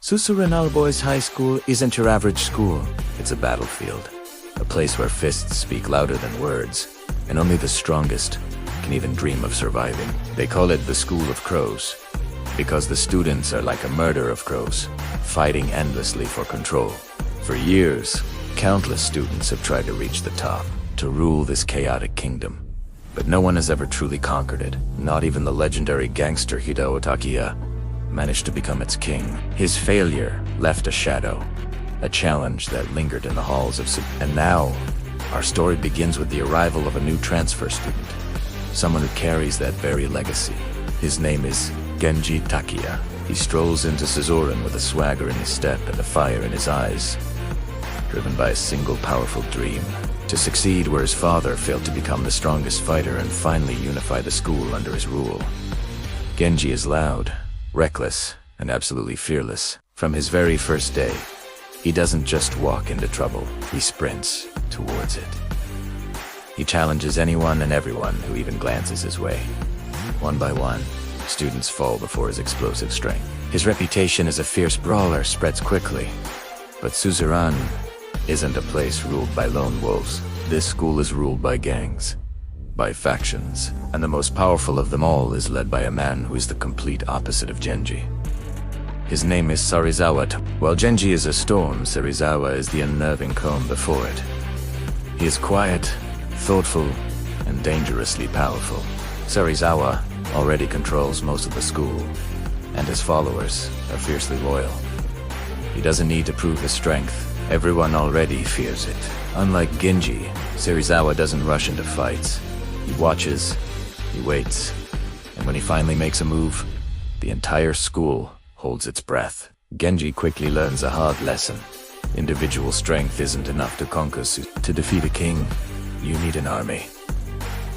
Susuranal Boys High School isn't your average school. It's a battlefield. A place where fists speak louder than words, and only the strongest can even dream of surviving. They call it the School of Crows, because the students are like a murder of crows, fighting endlessly for control. For years, countless students have tried to reach the top, to rule this chaotic kingdom. But no one has ever truly conquered it. Not even the legendary gangster Hideo Takiya managed to become its king. His failure left a shadow, a challenge that lingered in the halls of And now, our story begins with the arrival of a new transfer student, someone who carries that very legacy. His name is Genji Takiya. He strolls into Suzuran with a swagger in his step and a fire in his eyes, driven by a single powerful dream: to succeed where his father failed to become the strongest fighter and finally unify the school under his rule. Genji is loud, reckless, and absolutely fearless. From his very first day, he doesn't just walk into trouble, he sprints towards it. He challenges anyone and everyone who even glances his way. One by one, students fall before his explosive strength. His reputation as a fierce brawler spreads quickly. But Suzuran isn't a place ruled by lone wolves. This school is ruled by gangs, by factions, and the most powerful of them all is led by a man who is the complete opposite of Genji. His name is Serizawa. While Genji is a storm, Serizawa is the unnerving calm before it. He is quiet, thoughtful, and dangerously powerful. Serizawa already controls most of the school, and his followers are fiercely loyal. He doesn't need to prove his strength. Everyone already fears it. Unlike Genji, Serizawa doesn't rush into fights. He watches, he waits, and when he finally makes a move, the entire school holds its breath. Genji quickly learns a hard lesson. Individual strength isn't enough to conquer. To defeat a king, you need an army.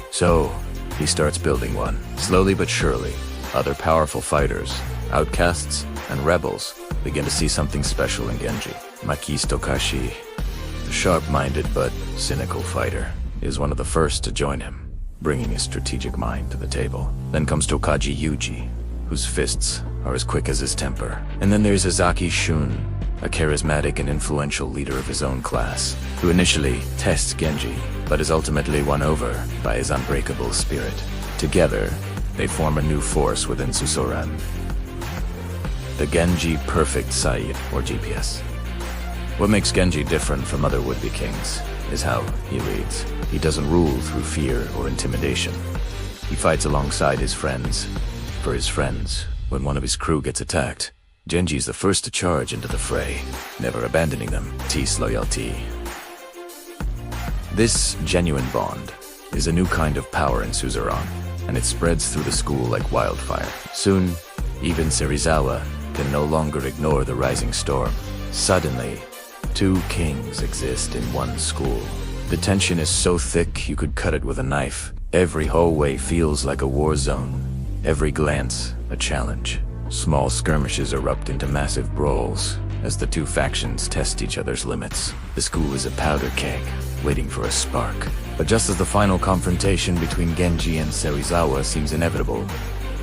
So, he starts building one. Slowly but surely, other powerful fighters, outcasts, and rebels begin to see something special in Genji. Makis Tokashi, the sharp-minded but cynical fighter, is one of the first to join him, bringing his strategic mind to the table. Then comes Tokaji Yuji, whose fists are as quick as his temper. And then there's Izaki Shun, a charismatic and influential leader of his own class, who initially tests Genji, but is ultimately won over by his unbreakable spirit. Together, they form a new force within Suzuran, the Genji Perfect Sight, or GPS. What makes Genji different from other would-be kings is how he leads. He doesn't rule through fear or intimidation. He fights alongside his friends. For his friends, when one of his crew gets attacked, Genji is the first to charge into the fray, never abandoning them. Tease loyalty. This genuine bond is a new kind of power in Suzuran, and it spreads through the school like wildfire. Soon, even Serizawa can no longer ignore the rising storm. Suddenly, two kings exist in one school. The tension is so thick you could cut it with a knife. Every hallway feels like a war zone. Every glance, a challenge. Small skirmishes erupt into massive brawls as the two factions test each other's limits. The school is a powder keg, waiting for a spark. But just as the final confrontation between Genji and Serizawa seems inevitable,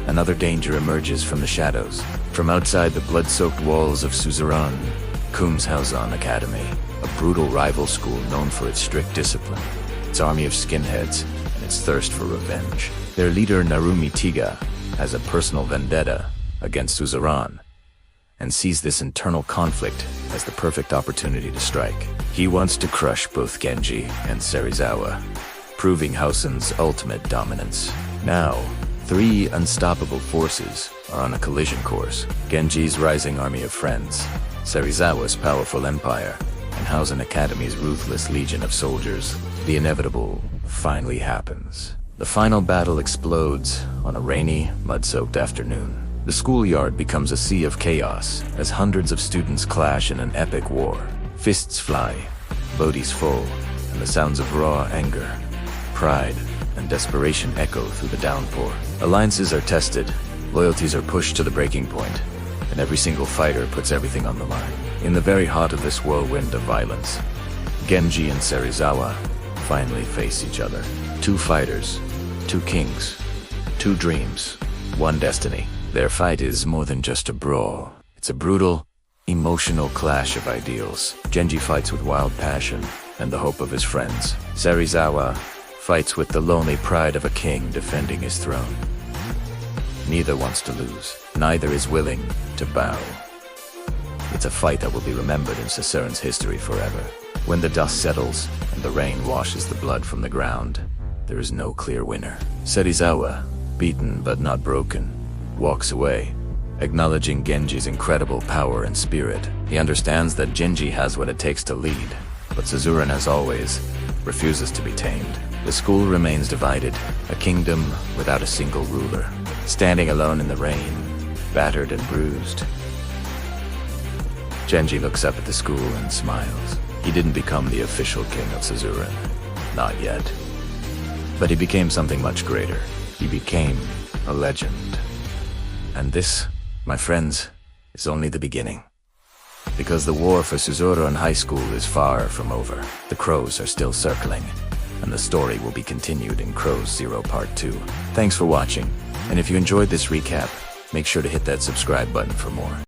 another danger emerges from the shadows. From outside the blood-soaked walls of Suzuran, Kumshausan Academy, a brutal rival school known for its strict discipline, its army of skinheads, and its thirst for revenge. Their leader Narumi Tiga has a personal vendetta against Suzuran, and sees this internal conflict as the perfect opportunity to strike. He wants to crush both Genji and Serizawa, proving Hausen's ultimate dominance. Now, three unstoppable forces are on a collision course: Genji's rising army of friends, Serizawa's powerful empire, and Hausen Academy's ruthless legion of soldiers. The inevitable finally happens. The final battle explodes on a rainy, mud-soaked afternoon. The schoolyard becomes a sea of chaos as hundreds of students clash in an epic war. Fists fly, bodies full, and the sounds of raw anger, pride, and desperation echo through the downpour. Alliances are tested, loyalties are pushed to the breaking point, and every single fighter puts everything on the line. In the very heart of this whirlwind of violence, Genji and Serizawa finally face each other. Two fighters, two kings, two dreams, one destiny. Their fight is more than just a brawl. It's a brutal, emotional clash of ideals. Genji fights with wild passion and the hope of his friends. Serizawa fights with the lonely pride of a king defending his throne. Neither wants to lose. Neither is willing to bow. It's a fight that will be remembered in Susuran's history forever. When the dust settles and the rain washes the blood from the ground, there is no clear winner. Serizawa, beaten but not broken, walks away, acknowledging Genji's incredible power and spirit. He understands that Genji has what it takes to lead, but Susuran, as always, refuses to be tamed. The school remains divided, a kingdom without a single ruler, standing alone in the rain, battered and bruised. Genji looks up at the school and smiles. He didn't become the official king of Susuran, not yet. But he became something much greater. He became a legend. And this, my friends, is only the beginning. Because the war for Susuran High School is far from over. The crows are still circling, and the story will be continued in Crows Zero Part 2. Thanks for watching, and if you enjoyed this recap, make sure to hit that subscribe button for more.